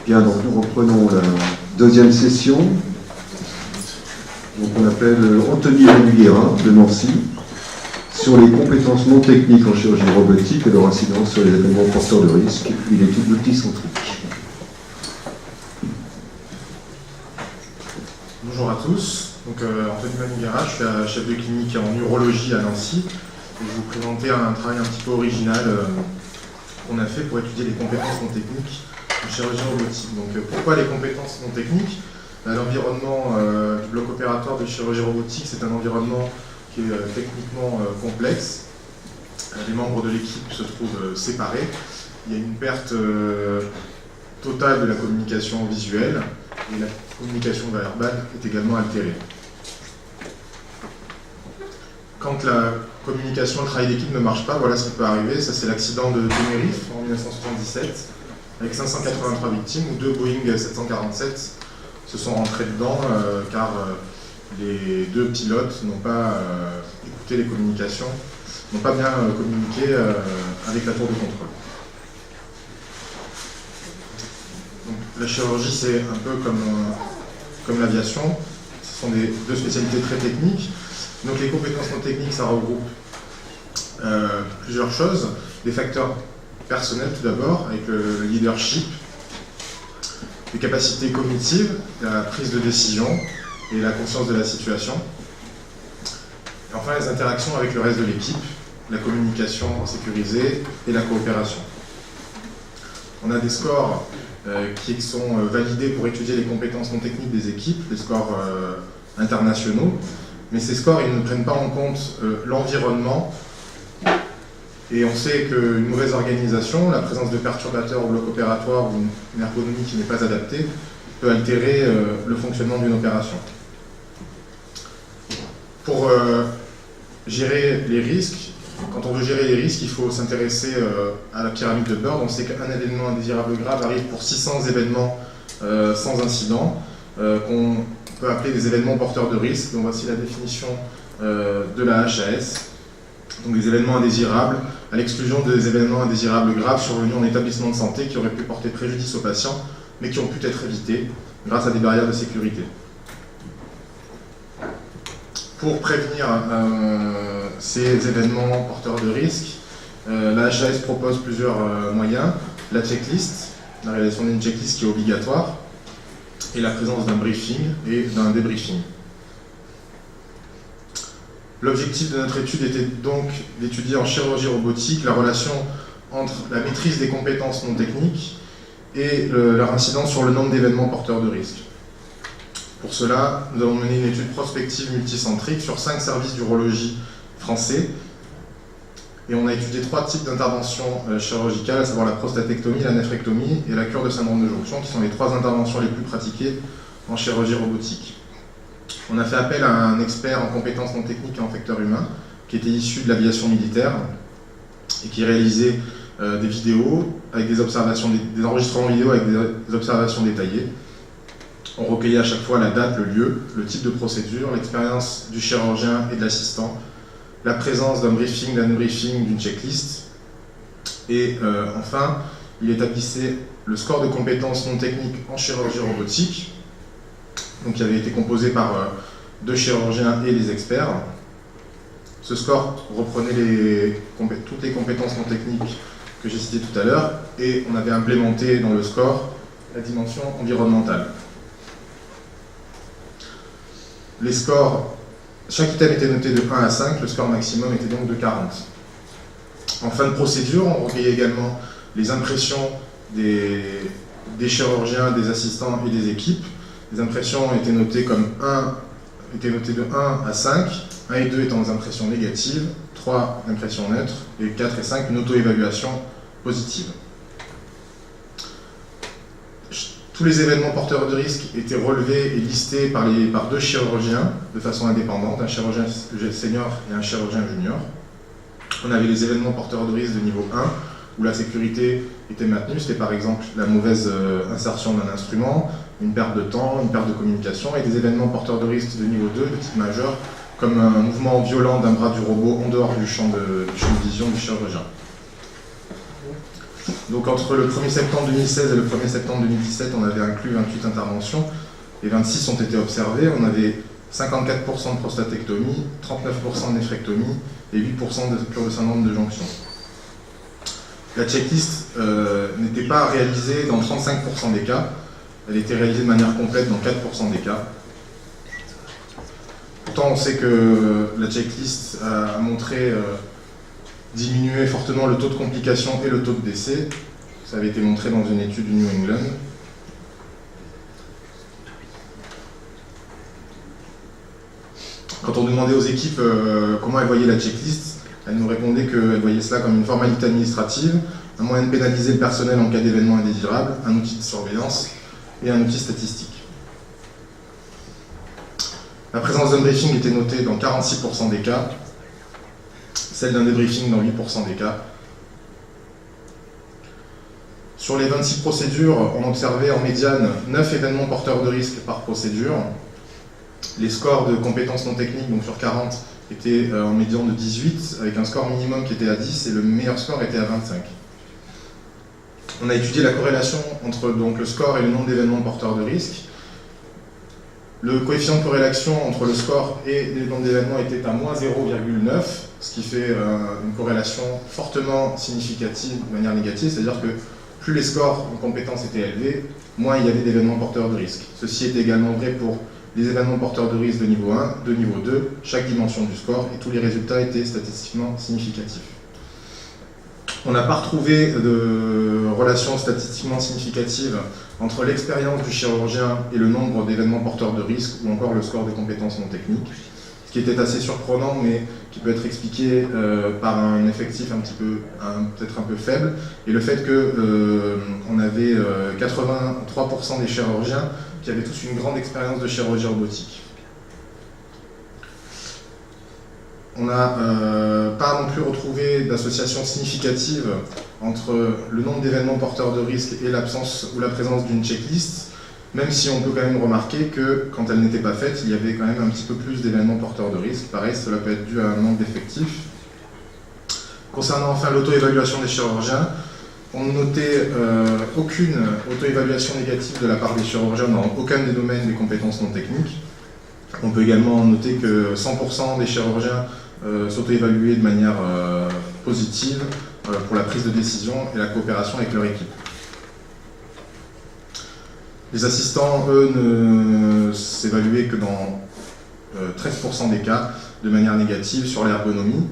Bien, donc nous reprenons la deuxième session. Donc on appelle Anthony Renuguera de Nancy sur les compétences non techniques en chirurgie robotique et leur incidence sur les événements porteurs de risques et l'étude multicentrique. Bonjour à tous, donc Anthony Renuguera, je suis chef de clinique en urologie à Nancy. Et je vais vous présenter un travail un petit peu original qu'on a fait pour étudier les compétences non techniques en chirurgie robotique. Donc pourquoi les compétences non techniques? L'environnement du bloc opératoire de chirurgie robotique, c'est un environnement qui est techniquement complexe. Les membres de l'équipe se trouvent séparés. Il y a une perte totale de la communication visuelle et la communication verbale est également altérée. Quand la communication, le travail d'équipe ne marche pas, voilà ce qui peut arriver. Ça, c'est l'accident de Tenerife en 1977, avec 583 victimes, où 2 Boeing 747 se sont rentrés dedans, car les 2 pilotes n'ont pas écouté les communications, n'ont pas bien communiqué avec la tour de contrôle. Donc, la chirurgie, c'est un peu comme l'aviation. Ce sont 2 spécialités très techniques. Donc les compétences non techniques, ça regroupe plusieurs choses. Des facteurs personnels tout d'abord, avec le leadership, les capacités cognitives, la prise de décision et la conscience de la situation. Et enfin les interactions avec le reste de l'équipe, la communication sécurisée et la coopération. On a des scores qui sont validés pour étudier les compétences non techniques des équipes, des scores internationaux. Mais ces scores, ils ne prennent pas en compte l'environnement. Et on sait qu'une mauvaise organisation, la présence de perturbateurs au bloc opératoire ou une ergonomie qui n'est pas adaptée, peut altérer le fonctionnement d'une opération. Pour gérer les risques, quand on veut gérer les risques, il faut s'intéresser à la pyramide de Bird. On sait qu'un événement indésirable grave arrive pour 600 événements sans incident, qu'on peut appeler des événements porteurs de risques. Donc voici la définition de la HAS. Donc des événements indésirables, à l'exclusion des événements indésirables graves survenus en établissement de santé qui auraient pu porter préjudice aux patients, mais qui ont pu être évités grâce à des barrières de sécurité. Pour prévenir ces événements porteurs de risques, la HAS propose plusieurs moyens. La checklist, la réalisation d'une checklist qui est obligatoire, et la présence d'un briefing et d'un débriefing. L'objectif de notre étude était donc d'étudier en chirurgie robotique la relation entre la maîtrise des compétences non techniques et leur incidence sur le nombre d'événements porteurs de risques. Pour cela, nous avons mené une étude prospective multicentrique sur 5 services d'urologie français et on a étudié 3 types d'interventions chirurgicales, à savoir la prostatectomie, la néphrectomie et la cure de syndrome de jonction, qui sont les 3 interventions les plus pratiquées en chirurgie robotique. On a fait appel à un expert en compétences non techniques et en facteurs humains, qui était issu de l'aviation militaire et qui réalisait des vidéos avec des enregistrements vidéo avec des observations détaillées. On recueillait à chaque fois la date, le lieu, le type de procédure, l'expérience du chirurgien et de l'assistant, la présence d'un briefing, d'un briefing, d'une checklist. Et enfin, il établissait le score de compétences non techniques en chirurgie robotique, donc qui avait été composé par 2 chirurgiens et les experts. Ce score reprenait toutes les compétences non techniques que j'ai citées tout à l'heure, et on avait implémenté dans le score la dimension environnementale. Les scores, chaque item était noté de 1 à 5, le score maximum était donc de 40. En fin de procédure, on recueillait également les impressions des chirurgiens, des assistants et des équipes. Les impressions étaient notées de 1 à 5, 1 et 2 étant des impressions négatives, 3 impressions neutres, et 4 et 5 une auto-évaluation positive. Tous les événements porteurs de risques étaient relevés et listés par 2 chirurgiens de façon indépendante, un chirurgien senior et un chirurgien junior. On avait les événements porteurs de risque de niveau 1, où la sécurité était maintenue, c'était par exemple la mauvaise insertion d'un instrument, une perte de temps, une perte de communication, et des événements porteurs de risque de niveau 2, de type majeur, comme un mouvement violent d'un bras du robot en dehors du champ de vision du chirurgien. Donc entre le 1er septembre 2016 et le 1er septembre 2017, on avait inclus 28 interventions et 26 ont été observées. On avait 54% de prostatectomie, 39% de néphrectomie et 8% de cure de syndrome de jonction. La checklist n'était pas réalisée dans 35% des cas, elle était réalisée de manière complète dans 4% des cas. Pourtant, on sait que la checklist a montré diminuer fortement le taux de complications et le taux de décès. Ça avait été montré dans une étude du New England. Quand on demandait aux équipes comment elles voyaient la checklist, elles nous répondaient qu'elles voyaient cela comme une formalité administrative, un moyen de pénaliser le personnel en cas d'événements indésirables, un outil de surveillance et un outil statistique. La présence d'un briefing était notée dans 46% des cas, celle d'un débriefing dans 8% des cas. Sur les 26 procédures, on observait en médiane 9 événements porteurs de risque par procédure. Les scores de compétences non techniques, donc sur 40, étaient en médiane de 18, avec un score minimum qui était à 10 et le meilleur score était à 25. On a étudié la corrélation entre donc, le score et le nombre d'événements porteurs de risque. Le coefficient de corrélation entre le score et le nombre d'événements était à moins 0,9, ce qui fait une corrélation fortement significative de manière négative, c'est-à-dire que plus les scores en compétences étaient élevés, moins il y avait d'événements porteurs de risque. Ceci est également vrai pour les événements porteurs de risque de niveau 1, de niveau 2, chaque dimension du score, et tous les résultats étaient statistiquement significatifs. On n'a pas retrouvé de relation statistiquement significative entre l'expérience du chirurgien et le nombre d'événements porteurs de risque, ou encore le score des compétences non techniques, ce qui était assez surprenant, mais qui peut être expliqué par un effectif peut-être un peu faible, et le fait qu'on avait 83% des chirurgiens qui avaient tous une grande expérience de chirurgie robotique. On n'a pas non plus retrouvé d'association significative entre le nombre d'événements porteurs de risque et l'absence ou la présence d'une checklist, même si on peut quand même remarquer que quand elle n'était pas faite, il y avait quand même un petit peu plus d'événements porteurs de risque. Pareil, cela peut être dû à un manque d'effectifs. Concernant enfin l'auto-évaluation des chirurgiens, on notait aucune auto-évaluation négative de la part des chirurgiens dans aucun des domaines des compétences non techniques. On peut également noter que 100% des chirurgiens s'auto-évaluaient de manière positive pour la prise de décision et la coopération avec leur équipe. Les assistants, eux, ne s'évaluaient que dans 13% des cas de manière négative sur l'ergonomie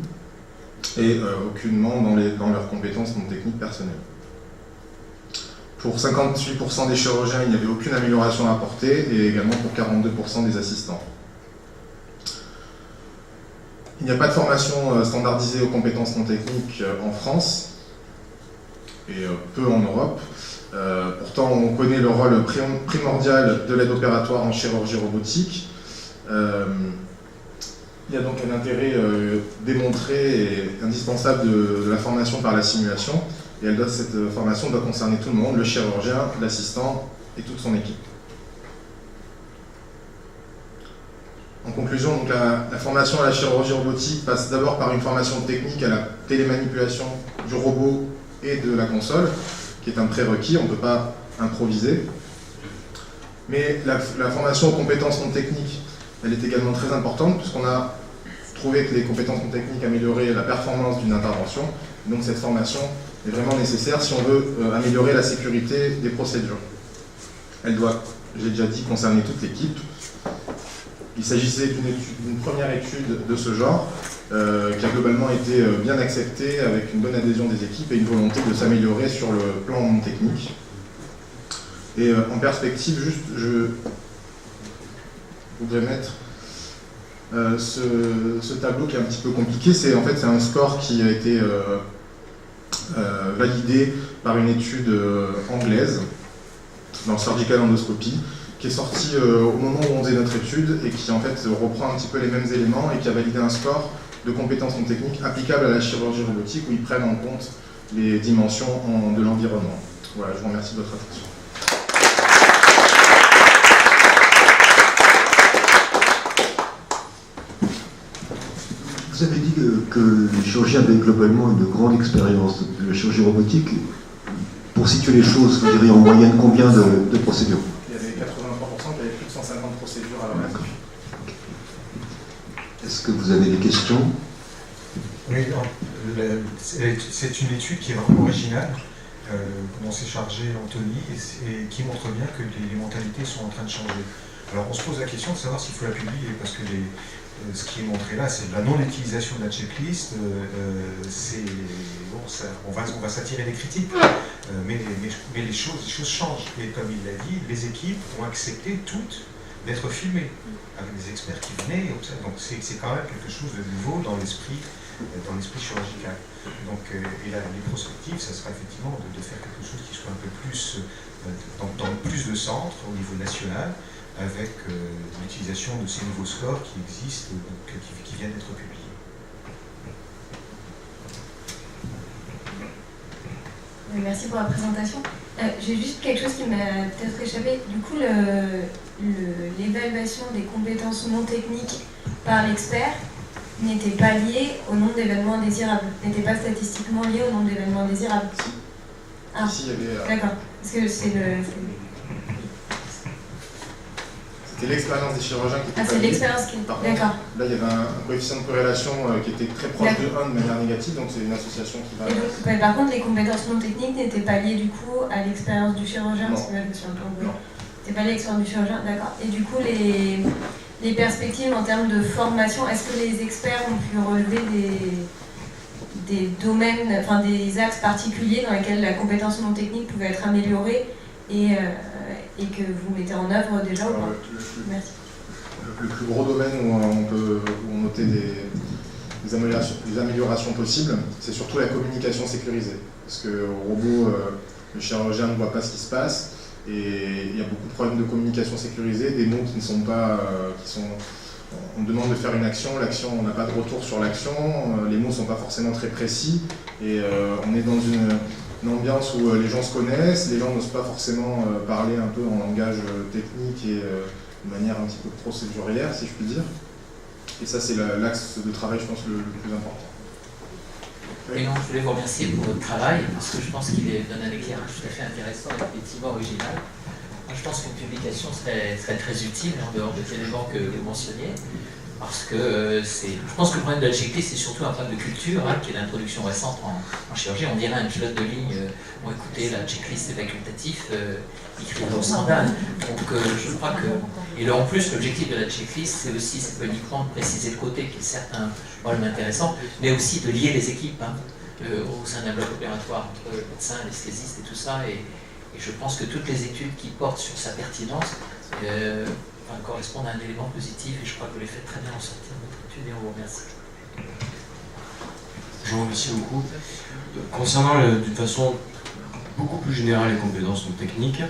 et aucunement dans leurs compétences non techniques personnelles. Pour 58% des chirurgiens, il n'y avait aucune amélioration à apporter, et également pour 42% des assistants. Il n'y a pas de formation standardisée aux compétences non techniques en France, et peu en Europe. Pourtant, on connaît le rôle primordial de l'aide opératoire en chirurgie robotique. Il y a donc un intérêt démontré et indispensable de la formation par la simulation. Et cette formation doit concerner tout le monde, le chirurgien, l'assistant et toute son équipe. En conclusion, donc la formation à la chirurgie robotique passe d'abord par une formation technique à la télémanipulation du robot et de la console, qui est un prérequis, on ne peut pas improviser. Mais la formation aux compétences non techniques, elle est également très importante, puisqu'on a trouvé que les compétences non techniques amélioraient la performance d'une intervention. Donc cette formation est vraiment nécessaire si on veut améliorer la sécurité des procédures. Elle doit, j'ai déjà dit, concerner toute l'équipe. Il s'agissait d'une première étude de ce genre, qui a globalement été bien acceptée, avec une bonne adhésion des équipes et une volonté de s'améliorer sur le plan non technique. Et en perspective, juste, je voudrais mettre ce tableau qui est un petit peu compliqué. C'est un score qui a été validé par une étude anglaise dans Surgical Endoscopy, qui est sortie au moment où on faisait notre étude et qui en fait reprend un petit peu les mêmes éléments et qui a validé un score de compétences non techniques applicable à la chirurgie robotique, où ils prennent en compte les dimensions de l'environnement. Voilà, je vous remercie de votre attention. Vous avez dit que les chirurgiens avaient globalement une grande expérience de la chirurgie robotique. Pour situer les choses, vous diriez en moyenne combien de procédures? Il y avait 83% qui avaient plus de 150 procédures à leur actif. Est-ce que vous avez des questions? Oui, c'est une étude qui est vraiment originale, dont s'est chargé Anthony, et qui montre bien que les mentalités sont en train de changer. Alors on se pose la question de savoir s'il faut la publier, parce que ce qui est montré là, c'est la non-utilisation de la checklist. On va s'attirer des critiques, mais les choses changent. Et comme il l'a dit, les équipes ont accepté toutes d'être filmées, avec des experts qui venaient. Donc c'est quand même quelque chose de nouveau dans l'esprit chirurgical. Donc, et là, les prospectives, ça sera effectivement de faire quelque chose qui soit un peu plus dans plus de centres au niveau national, avec l'utilisation de ces nouveaux scores qui existent, qui viennent d'être publiés. Oui, merci pour la présentation. J'ai juste quelque chose qui m'a peut-être échappé. Du coup, l'évaluation des compétences non techniques par l'expert n'était pas liée au nombre d'événements indésirables, n'était pas statistiquement liée au nombre d'événements indésirables. Ah, Ici, il y avait... d'accord. Parce que c'est C'était l'expérience des chirurgiens qui était... Ah, c'est l'expérience qui... D'accord. Là, il y avait un coefficient de corrélation qui était très proche de 1 de manière négative, donc c'est une association qui va... Et donc, par contre, les compétences non techniques n'étaient pas liées du coup à l'expérience du chirurgien, Non. parce que là, je me suis un peu embrouillée. Non. C'était pas lié à l'expérience du chirurgien, d'accord. Et du coup, les perspectives en termes de formation, est-ce que les experts ont pu relever des domaines, enfin des axes particuliers dans lesquels la compétence non technique pouvait être améliorée et que vous mettez en œuvre déjà ou pas? Merci. Le plus gros domaine où on notait des améliorations possibles, c'est surtout la communication sécurisée. Parce qu'au robot, le chirurgien ne voit pas ce qui se passe, et il y a beaucoup de problèmes de communication sécurisée, des mots qui ne sont pas... on demande de faire une action, l'action, on n'a pas de retour sur l'action, les mots ne sont pas forcément très précis, et on est dans une ambiance où les gens se connaissent, les gens n'osent pas forcément parler un peu en langage technique et de manière un petit peu procédurière, si je puis dire. Et ça, c'est l'axe de travail, je pense, le plus important. Et non, je voulais vous remercier pour votre travail, parce que je pense qu'il donne un éclairage tout à fait intéressant et effectivement original. Moi, je pense qu'une publication serait très utile, en dehors des éléments que vous mentionniez, parce que je pense que le problème de la checklist, c'est surtout un problème de culture, qui est l'introduction récente en chirurgie. On dirait un pilote de ligne, bon écoutez, la checklist est facultatif, il crie au scandale. Donc je crois que... Et en plus, l'objectif de la checklist, c'est pas uniquement de préciser le côté, qui est certes un problème intéressant, mais aussi de lier les équipes au sein d'un bloc opératoire entre le médecin, l'anesthésiste et tout ça. Et je pense que toutes les études qui portent sur sa pertinence correspondent à un élément positif, et je crois que vous les faites très bien en sortir de votre étude, et on vous remercie. Je vous remercie beaucoup. Concernant d'une façon beaucoup plus générale les compétences non techniques,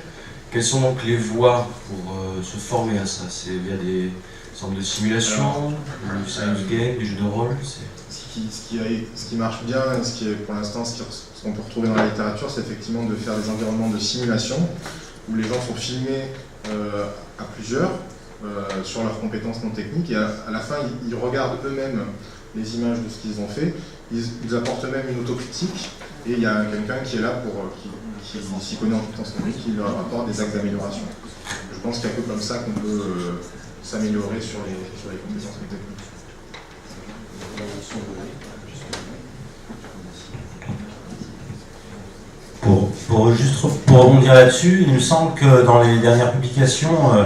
quelles sont donc les voies pour se former à ça? C'est via des centres de simulation, du science game, des jeux de rôle? Ce qui marche bien, et ce qui est pour l'instant ce qu'on peut retrouver dans la littérature, c'est effectivement de faire des environnements de simulation où les gens sont filmés à plusieurs sur leurs compétences non techniques, et à la fin ils regardent eux-mêmes les images de ce qu'ils ont fait, ils apportent eux-mêmes une autocritique, et il y a quelqu'un qui est là qui s'y connaît en compétences techniques, qui leur apporte des axes d'amélioration. Je pense qu'il y a un peu comme ça qu'on peut s'améliorer sur les compétences non techniques. Pour rebondir là-dessus, il me semble que dans les dernières publications,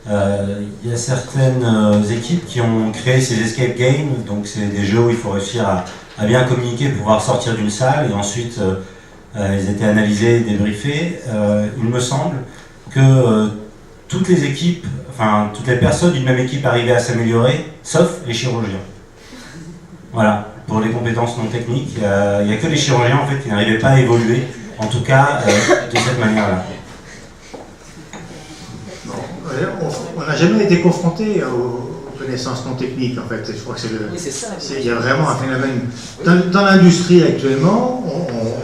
il y a certaines équipes qui ont créé ces escape games, donc c'est des jeux où il faut réussir à bien communiquer pour pouvoir sortir d'une salle, et ensuite ils étaient analysés, débriefés. Il me semble que toutes les équipes, enfin toutes les personnes d'une même équipe arrivaient à s'améliorer, sauf les chirurgiens. Voilà, pour les compétences non techniques, il n'y a que les chirurgiens en fait qui n'arrivaient pas à évoluer, en tout cas de cette manière-là. On n'a jamais été confronté aux connaissances non techniques, en fait. Je crois que il y a vraiment un phénomène. Dans l'industrie actuellement,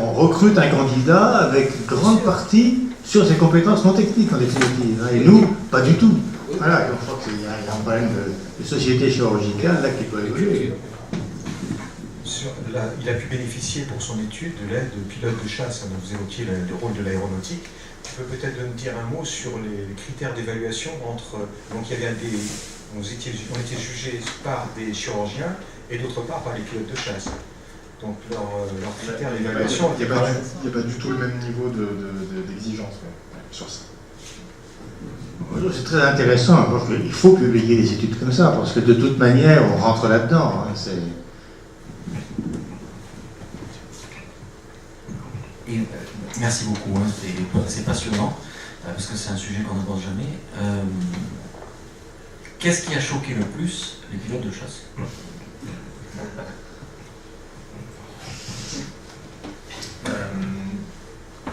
on recrute un candidat avec grande partie sur ses compétences non techniques, en définitive. Et nous, pas du tout. Voilà, je crois qu'il y a un problème de société chirurgicale là qui doit évoluer. il a pu bénéficier pour son étude de l'aide de pilote de chasse. Donc vous évoquiez le rôle de l'aéronautique. Tu peux peut-être nous dire un mot sur les critères d'évaluation entre... Donc il y avait on était jugés par des chirurgiens et d'autre part par les pilotes de chasse. Donc leurs critères d'évaluation... Il n'y a pas du tout le même niveau d'exigence sur ça. C'est très intéressant, parce qu'il faut publier des études comme ça, parce que de toute manière, on rentre là-dedans. Hein, Et, merci beaucoup, hein, c'est passionnant, parce que c'est un sujet qu'on n'aborde jamais. Qu'est-ce qui a choqué le plus les pilotes de chasse?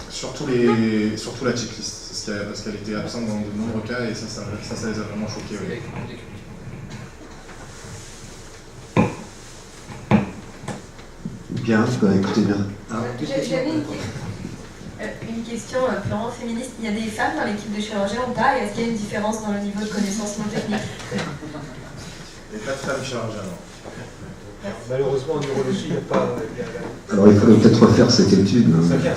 Surtout la checklist, parce qu'elle était absente dans de nombreux cas et ça les a vraiment choqués. Oui. Bien, bah, écoutez bien. J'avais une question purement féministe. Il y a des femmes dans l'équipe de chirurgiens ou pas? Et est-ce qu'il y a une différence dans le niveau de connaissance non technique? Il n'y a pas de femmes chirurgiens, non. Malheureusement, en neurologie, il n'y a pas... Alors il faudrait peut-être refaire cette étude. Ça vient.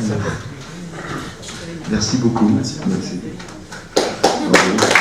Merci beaucoup. Merci. Bravo.